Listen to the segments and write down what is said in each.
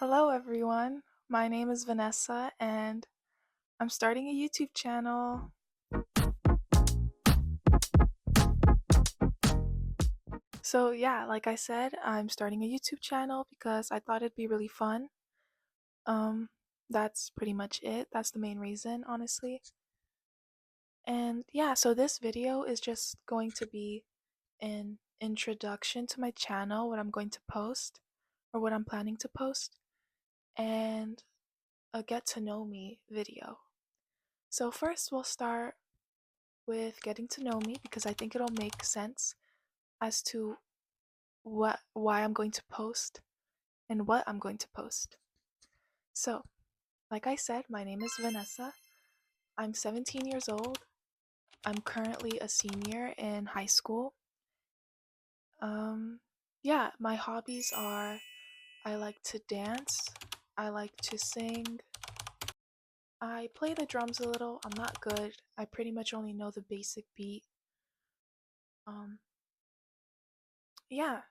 Hello, everyone. My name is Vanessa, and I'm starting a YouTube channel. So, yeah, like I said, I'm starting a YouTube channel because I thought it'd be really fun. Um, that's pretty much it. That's the main reason, honestly. And yeah, so this video is just going to be an introduction to my channel, what I'm going to post, or what I'm planning to post, and a get to know me video. So, first, we'll start with getting to know me because I think it'll make sense as to why I'm going to post and what I'm going to post. So, like I said, my name is Vanessa. I'm 17 years old. I'm currently a senior in high school. Um yeah, my hobbies are I like to dance, I like to sing. I play the drums a little. I'm not good. I pretty much only know the basic beat. Um yeah,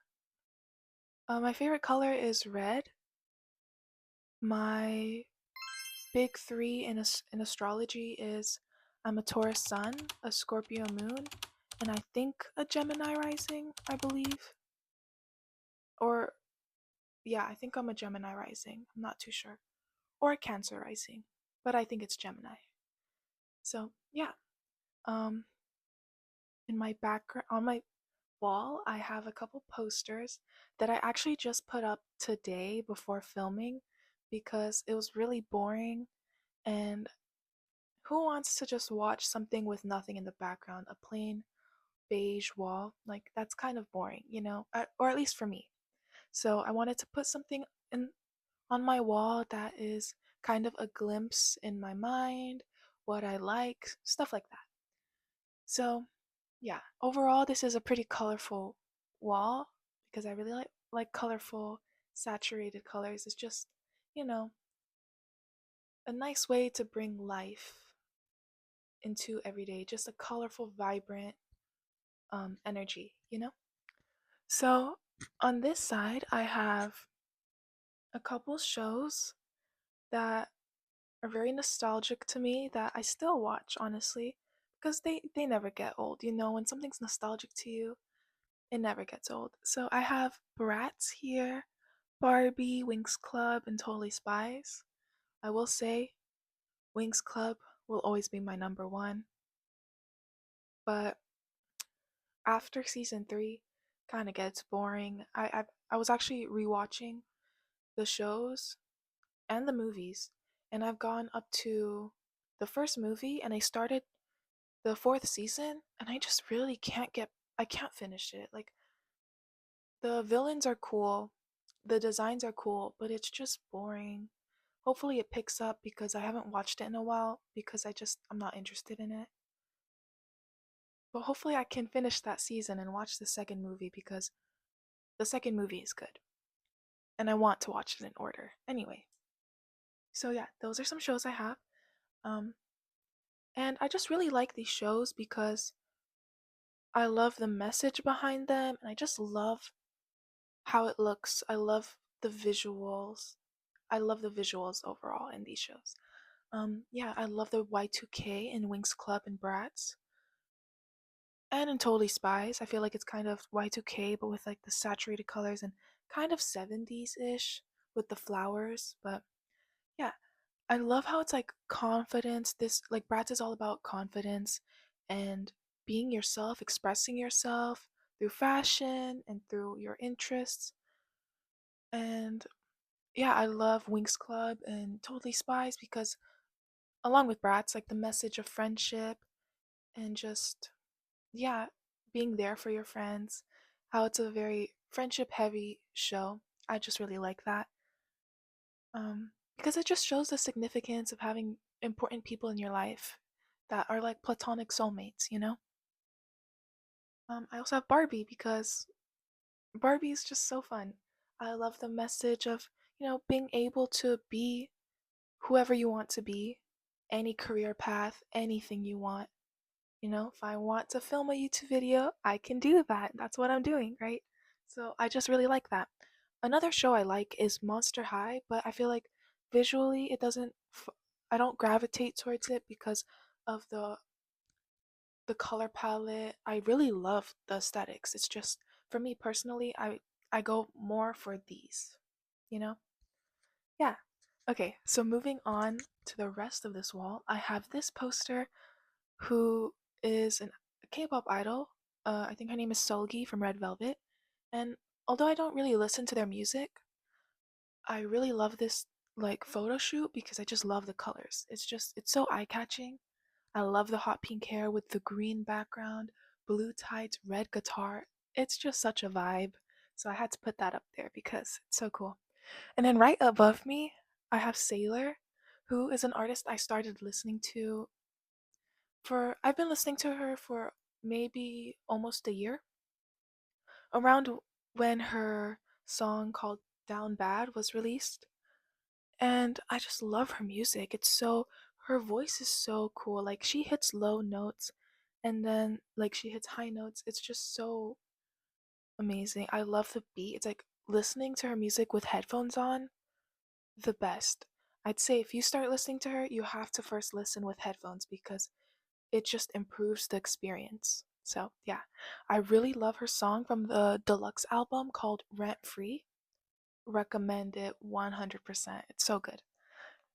my favorite color is red. My big three in astrology is I'm a Taurus sun, a Scorpio moon, and I think a Gemini rising, I believe. Or, yeah, I think I'm a Gemini rising. I'm not too sure. Or a Cancer rising, but I think it's Gemini. So, yeah. Um, in my background, on my wall, I have a couple posters that I actually just put up today before filming because it was really boring and who wants to just watch something with nothing in the background? A plain beige wall? Like, that's kind of boring, or at least for me. So, I wanted to put something in on my wall that is kind of a glimpse in my mind, what I like, stuff like that. So, yeah, overall, this is a pretty colorful wall because I really like colorful, saturated colors. It's just, you know, a nice way to bring life into everyday, just a colorful, vibrant energy. So on this side, I have a couple shows that are very nostalgic to me that I still watch, honestly, because they never get old. When something's nostalgic to you, it never gets old. So I have Bratz here, Barbie, Winx Club, and Totally Spies. I will say, Winx Club will always be my number one, but after season three kind of gets boring. I was actually rewatching the shows and the movies, and I've gone up to the first movie, and I started the fourth season, and I just really I can't finish it. Like, the villains are cool, the designs are cool, but it's just boring. Hopefully it picks up because I haven't watched it in a while because I'm not interested in it. But hopefully I can finish that season and watch the second movie because the second movie is good. And I want to watch it in order. Anyway, so yeah, those are some shows I have. Um, and I just really like these shows because I love the message behind them, and I just love how it looks. I love the visuals. I love the visuals overall in these shows. Yeah, I love the Y2K in Winx Club and Bratz. And in Totally Spies, I feel like it's kind of Y2K, but with like the saturated colors and kind of 70s ish with the flowers. But yeah, I love how it's like confidence. This, like, Bratz is all about confidence and being yourself, expressing yourself through fashion and through your interests. And yeah, I love Winx Club and Totally Spies because, along with Bratz, like the message of friendship and just, yeah, being there for your friends, how it's a very friendship heavy show. I just really like that. Because it just shows the significance of having important people in your life that are like platonic soulmates. I also have Barbie because Barbie is just so fun. I love the message of, being able to be whoever you want to be, any career path, anything you want. If I want to film a YouTube video, I can do that. That's what I'm doing, right? So I just really like that. Another show I like is Monster High, but I feel like visually it doesn't I don't gravitate towards it because of the color palette. I really love the aesthetics. It's just for me personally, I go more for these, you know? Yeah. Okay, so moving on to the rest of this wall, I have this poster who is a K-pop idol. I think her name is Solgi from Red Velvet. And although I don't really listen to their music, I really love this like photo shoot because I just love the colors. It's so eye-catching. I love the hot pink hair with the green background, blue tights, red guitar. It's just such a vibe. So I had to put that up there because it's so cool. And then right above me, I have Sailor, who is an artist I started listening to for I've been listening to her for maybe almost a year. Around when her song called Down Bad was released. And I just love her music. Her voice is so cool. Like she hits low notes and then like she hits high notes. It's just so amazing. I love the beat. It's like listening to her music with headphones on, the best. I'd say if you start listening to her, you have to first listen with headphones because it just improves the experience. So, yeah, I really love her song from the deluxe album called Rent Free. Recommend it 100%. It's so good.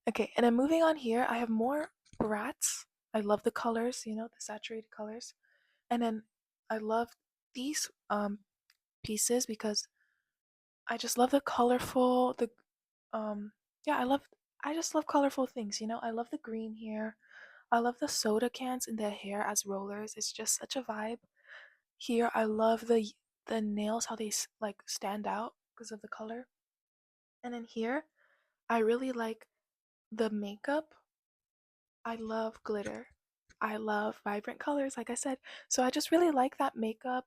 Okay, and then moving on here, I have more Bratz. I love the colors, the saturated colors. And then I love these pieces because I just love the colorful the um yeah, I just love colorful things, I love the green here. I love the soda cans in their hair as rollers. It's just such a vibe. Here I love the nails how they like stand out because of the color. And then here I really like the makeup. I love glitter. I love vibrant colors, like I said. So I just really like that makeup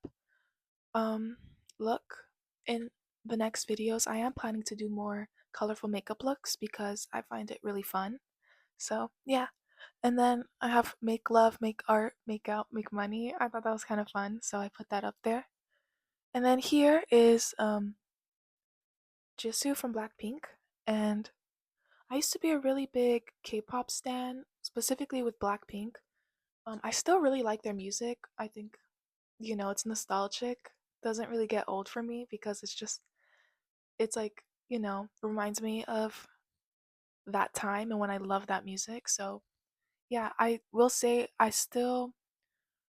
um look. In the next videos, I am planning to do more colorful makeup looks because I find it really fun. So yeah. And then I have make love, make art, make out, make money. I thought that was kind of fun, so I put that up there. And then here is Jisoo from Blackpink, and I used to be a really big K-pop stan, specifically with Blackpink. I still really like their music. I think, it's nostalgic. Doesn't really get old for me because it's like, reminds me of that time and when I love that music. So, yeah, I will say I still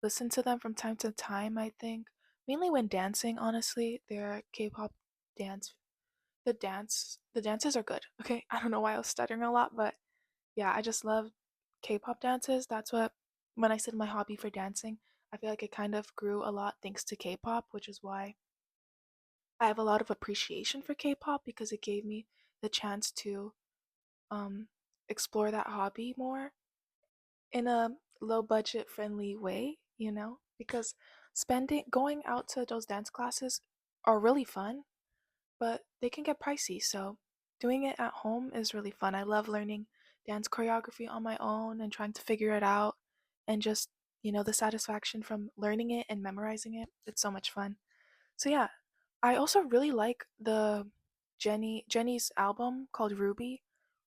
listen to them from time to time, I think. Mainly when dancing, honestly. Their K-pop dance, the dances are good. Okay, I don't know why I was stuttering a lot, but yeah, I just love K-pop dances. That's what when I said my hobby for dancing, I feel like it kind of grew a lot thanks to K-pop, which is why I have a lot of appreciation for K-pop because it gave me the chance to um explore that hobby more in a low budget friendly way, because spending going out to those dance classes are really fun, but they can get pricey. So doing it at home is really fun. I love learning dance choreography on my own and trying to figure it out and just, the satisfaction from learning it and memorizing it. It's so much fun. So yeah, I also really like the Jenny's album called Ruby.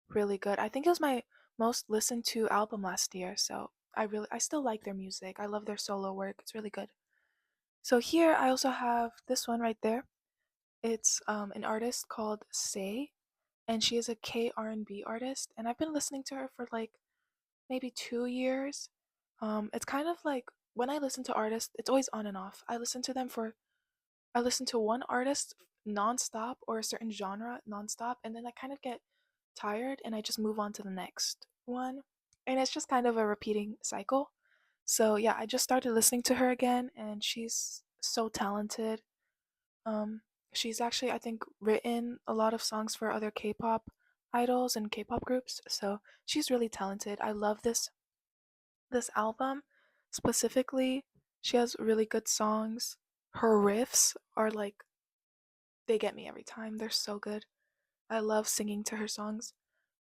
Really good. I think it was my most listened to album last year, so I still like their music. I love their solo work. It's really good. So here I also have this one right there. It's an artist called Say, and she is a K R&B artist, and I've been listening to her for like maybe 2 years. It's kind of like when I listen to artists, it's always on and off. I listen to one artist nonstop or a certain genre nonstop, and then I kind of get tired and I just move on to the next one. And it's just kind of a repeating cycle. So yeah, I just started listening to her again, and she's so talented. Um, she's actually, I think, written a lot of songs for other K-pop idols and K-pop groups. So she's really talented. I love this album specifically. She has really good songs. Her riffs are like they get me every time. They're so good. I love singing to her songs.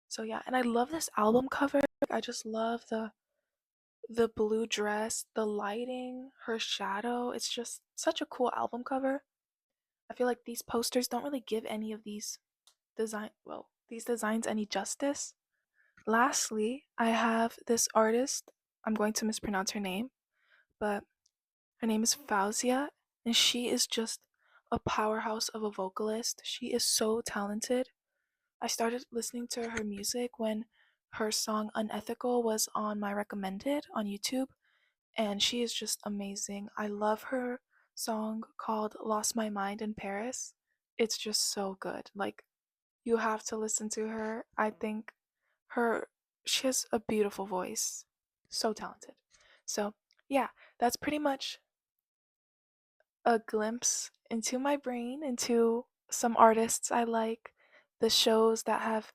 So yeah, and I love this album cover. I just love the blue dress, the lighting, her shadow. It's just such a cool album cover. I feel like these posters don't really give any of these designs any justice. Lastly, I have this artist. I'm going to mispronounce her name, but her name is Fauzia, and she is just a powerhouse of a vocalist. She is so talented. I started listening to her music when her song Unethical was on my recommended on YouTube, and she is just amazing. I love her song called Lost My Mind in Paris. It's just so good. Like, you have to listen to her. I think her she has a beautiful voice. So talented. So, yeah, that's pretty much a glimpse into my brain, into some artists I like, the shows that have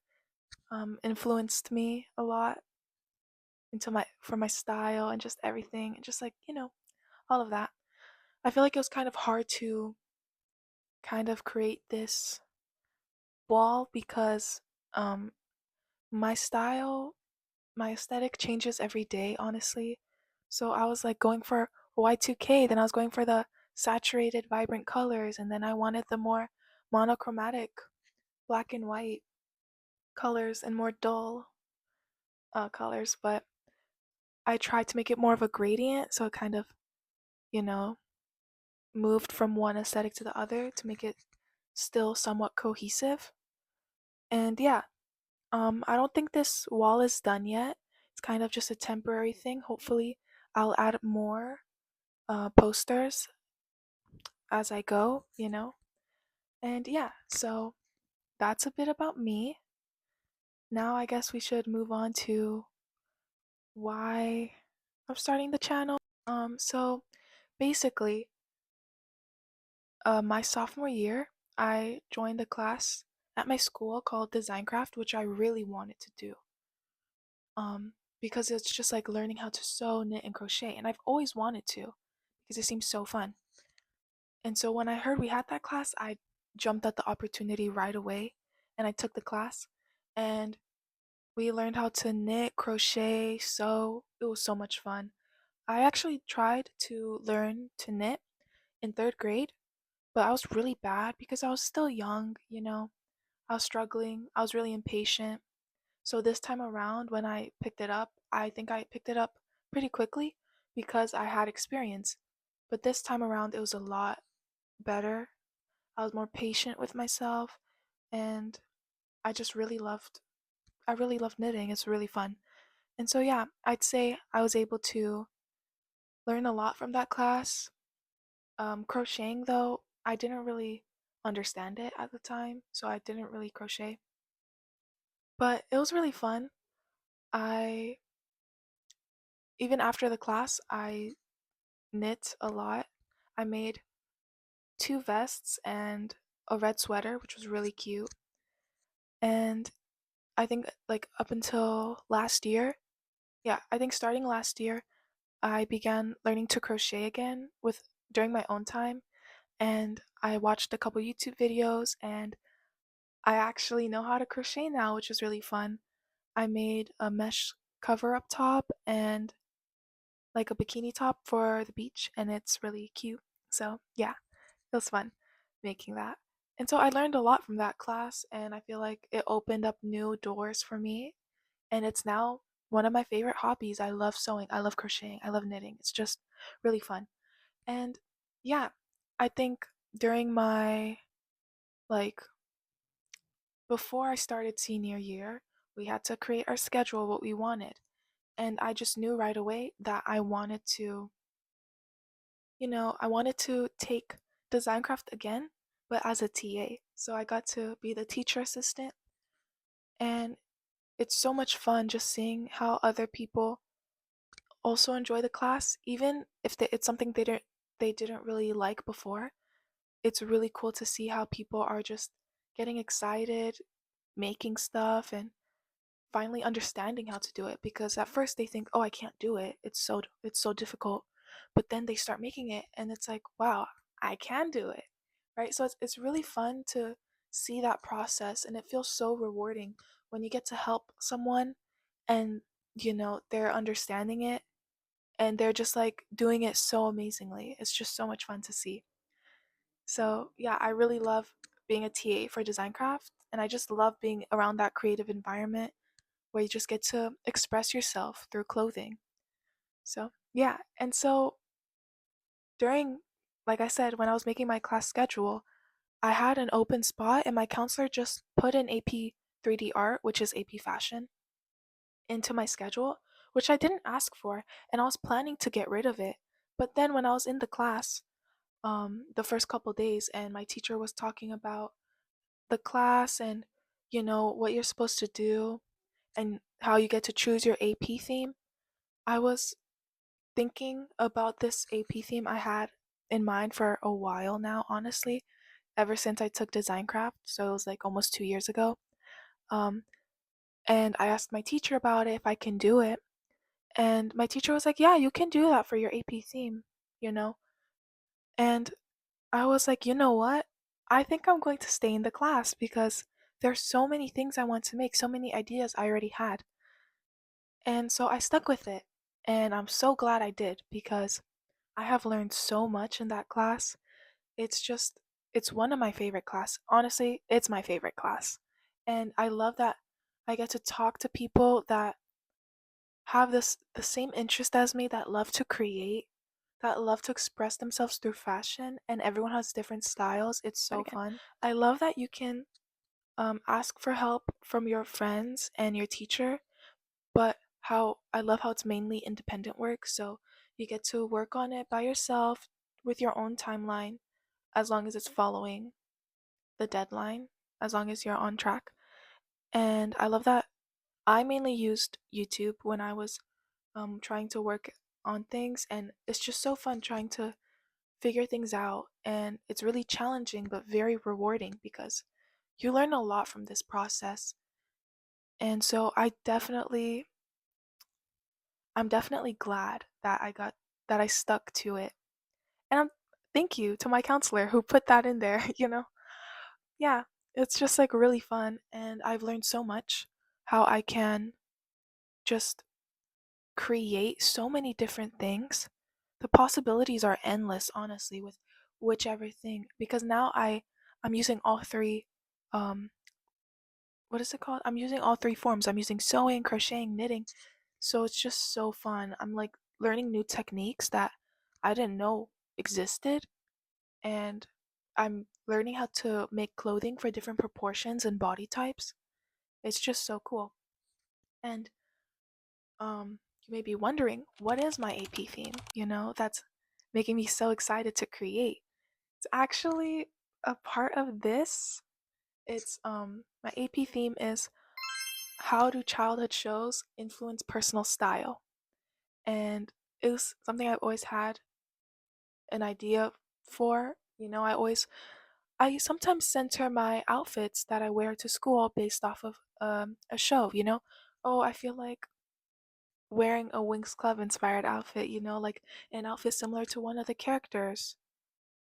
influenced me a lot into my for my style and just everything and just like all of that. I feel like it was kind of hard to kind of create this wall because um my style, my aesthetic changes every day, honestly. So I was like going for Y2K, then I was going for the saturated vibrant colors, and then I wanted the more monochromatic black and white colors and more dull colors, but I tried to make it more of a gradient, so it kind of, you know, moved from one aesthetic to the other to make it still somewhat cohesive. And yeah, I don't think this wall is done yet. It's kind of just a temporary thing. Hopefully, I'll add more posters as I go. And yeah, so that's a bit about me. Now I guess we should move on to why I'm starting the channel. So basically, my sophomore year, I joined a class at my school called Designcraft, which I really wanted to do. Because it's just like learning how to sew, knit, and crochet, and I've always wanted to because it seems so fun. And so when I heard we had that class, I jumped at the opportunity right away and I took the class. And we learned how to knit, crochet, sew. It was so much fun. I actually tried to learn to knit in third grade, but I was really bad because I was still young. I was struggling, I was really impatient. So this time around, when I picked it up, I think I picked it up pretty quickly because I had experience. But this time around, it was a lot better. I was more patient with myself, and I just I really loved knitting. It's really fun. And so, yeah, I'd say I was able to learn a lot from that class. Crocheting, though, I didn't really understand it at the time, so I didn't really crochet. But it was really fun. I Even after the class, I knit a lot. I made two vests and a red sweater, which was really cute. And I think like up until last year, yeah, I think starting last year, I began learning to crochet again with during my own time, and I watched a couple YouTube videos and I actually know how to crochet now, which is really fun. I made a mesh cover up top and like a bikini top for the beach, and it's really cute. So, yeah, it was fun making that. And so I learned a lot from that class, and I feel like it opened up new doors for me. And it's now one of my favorite hobbies. I love sewing, I love crocheting, I love knitting. It's just really fun. And yeah, I think during my, like, before I started senior year, we had to create our schedule, what we wanted. And I just knew right away that I wanted to take Designcraft again, but as a TA. So I got to be the teacher assistant, and it's so much fun just seeing how other people also enjoy the class, even if it's something they didn't really like before. It's really cool to see how people are just getting excited, making stuff, and finally understanding how to do it because at first they think, "Oh, I can't do it. It's so difficult." But then they start making it and it's like, "Wow, I can do it." Right? So it's really fun to see that process and it feels so rewarding when you get to help someone and they're understanding it and they're just like doing it so amazingly. It's just so much fun to see. So, yeah, I really love being a TA for design craft, and I just love being around that creative environment where you just get to express yourself through clothing. So, yeah, and so during, like I said, when I was making my class schedule, I had an open spot, and my counselor just put in AP 3D art, which is AP fashion, into my schedule, which I didn't ask for, and I was planning to get rid of it. But then when I was in the class, the first couple days, and my teacher was talking about the class and what you're supposed to do and how you get to choose your AP theme, I was thinking about this AP theme I had in mind for a while now, honestly, ever since I took design craft. So it was like almost 2 years ago. Um, and I asked my teacher about it if I can do it. And my teacher was like, "Yeah, you can do that for your AP theme, you know?" And I was like, "You know what? I think I'm going to stay in the class because there's so many things I want to make, so many ideas I already had." And so I stuck with it. And I'm so glad I did because I have learned so much in that class. It's just, it's one of my favorite class. Honestly, it's my favorite class. And I love that I get to talk to people that have the same interest as me, that love to create, that love to express themselves through fashion, and everyone has different styles. It's so fun. I love that you can ask for help from your friends and your teacher, but how I love how it's mainly independent work, so you get to work on it by yourself with your own timeline as long as it's following the deadline, as long as you're on track. And I love that I mainly used YouTube when I was trying to work on things, and it's just so fun trying to figure things out. And it's really challenging but very rewarding because you learn a lot from this process. And so I'm definitely glad that I stuck to it. And thank you to my counselor who put that in there, Yeah, it's just like really fun, and I've learned so much how I can just create so many different things. The possibilities are endless, honestly, with whichever thing, because now I'm using all three um what is it called? I'm using all three forms. I'm using sewing, crocheting, knitting. So it's just so fun. I'm like learning new techniques that I didn't know existed, and I'm learning how to make clothing for different proportions and body types. It's just so cool. And you may be wondering, what is my AP theme? That's making me so excited to create. It's actually a part of this. It's my AP theme is how do childhood shows influence personal style? And it was something I've always had an idea for. I sometimes center my outfits that I wear to school based off of a show. Oh, I feel like wearing a Winx Club inspired outfit, like an outfit similar to one of the characters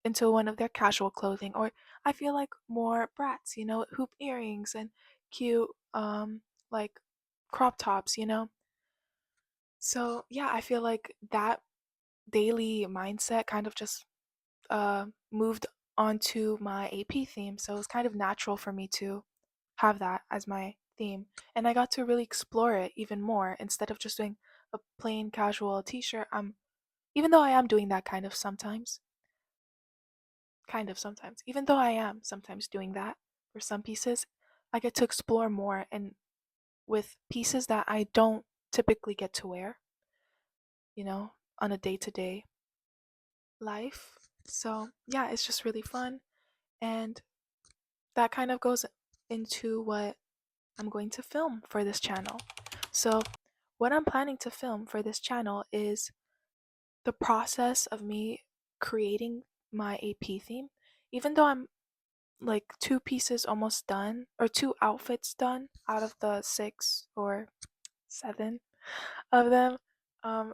into one of their casual clothing. Or I feel like more brats, hoop earrings and cute like crop tops. So yeah, I feel like that daily mindset kind of just moved onto my AP theme. So it was kind of natural for me to have that as my theme. And I got to really explore it even more instead of just doing a plain casual t-shirt. Even though I am doing that kind of sometimes, even though I am sometimes doing that for some pieces, I get to explore more and with pieces that I don't typically get to wear, you know, on a day-to-day life. So, yeah, it's just really fun, and that kind of goes into what I'm going to film for this channel. So, what I'm planning to film for this channel is the process of me creating my AP theme. Even though I'm like two pieces almost done, or two outfits done out of the six or seven of them, um,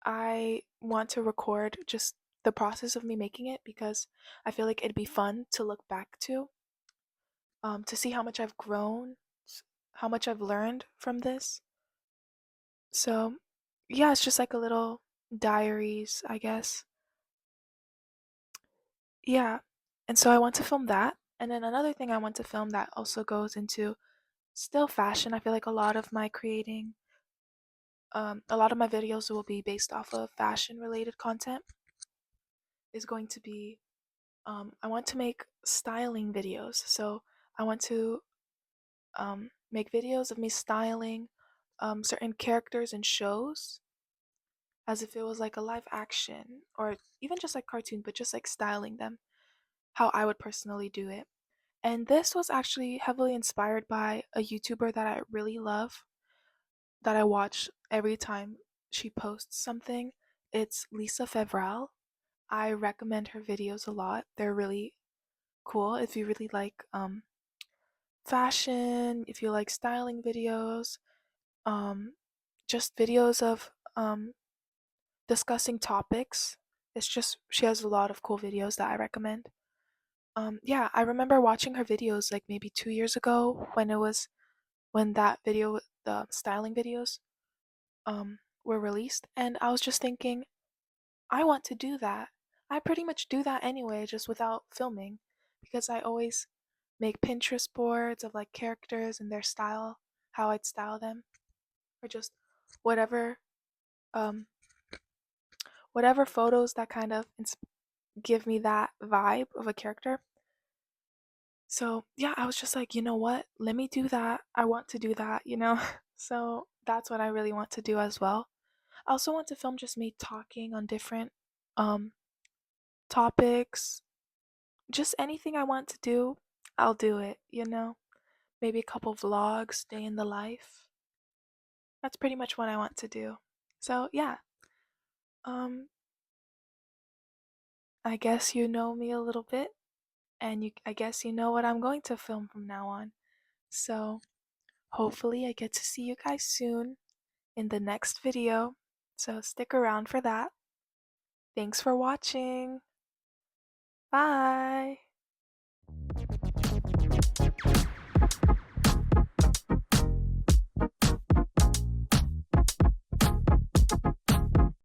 I want to record just the process of me making it because I feel like it'd be fun to look back to see how much I've grown, how much I've learned from this. So, yeah, it's just like a little diaries, I guess. Yeah. And so I want to film that. And then another thing I want to film that also goes into still fashion. I feel like a lot of my videos will be based off of fashion related content. Is going to be I want to make styling videos. So I want to make videos of me styling certain characters and shows as if it was like a live action or even just like cartoon, but just like styling them how I would personally do it. And this was actually heavily inspired by a YouTuber that I really love, that I watch every time she posts something. It's Lisa Fevral. I recommend her videos a lot. They're really cool if you really like fashion, if you like styling videos, um, just videos of discussing topics. It's just she has a lot of cool videos that I recommend. Yeah, I remember watching her videos like maybe 2 years ago when that video, the styling videos, were released, and I was just thinking, I want to do that. I pretty much do that anyway, just without filming, because I always make Pinterest boards of like characters and their style, how I'd style them, or just whatever, um, whatever photos that kind of give me that vibe of a character. So yeah, I was just like, you know what? Let me do that. I want to do that. So that's what I really want to do as well. I also want to film just me talking on different um topics. Just anything I want to do, I'll do it. Maybe a couple vlogs, day in the life. That's pretty much what I want to do. So yeah, um I guess you know me a little bit, and I guess you know what I'm going to film from now on. So hopefully I get to see you guys soon in the next video. So stick around for that. Thanks for watching. Bye.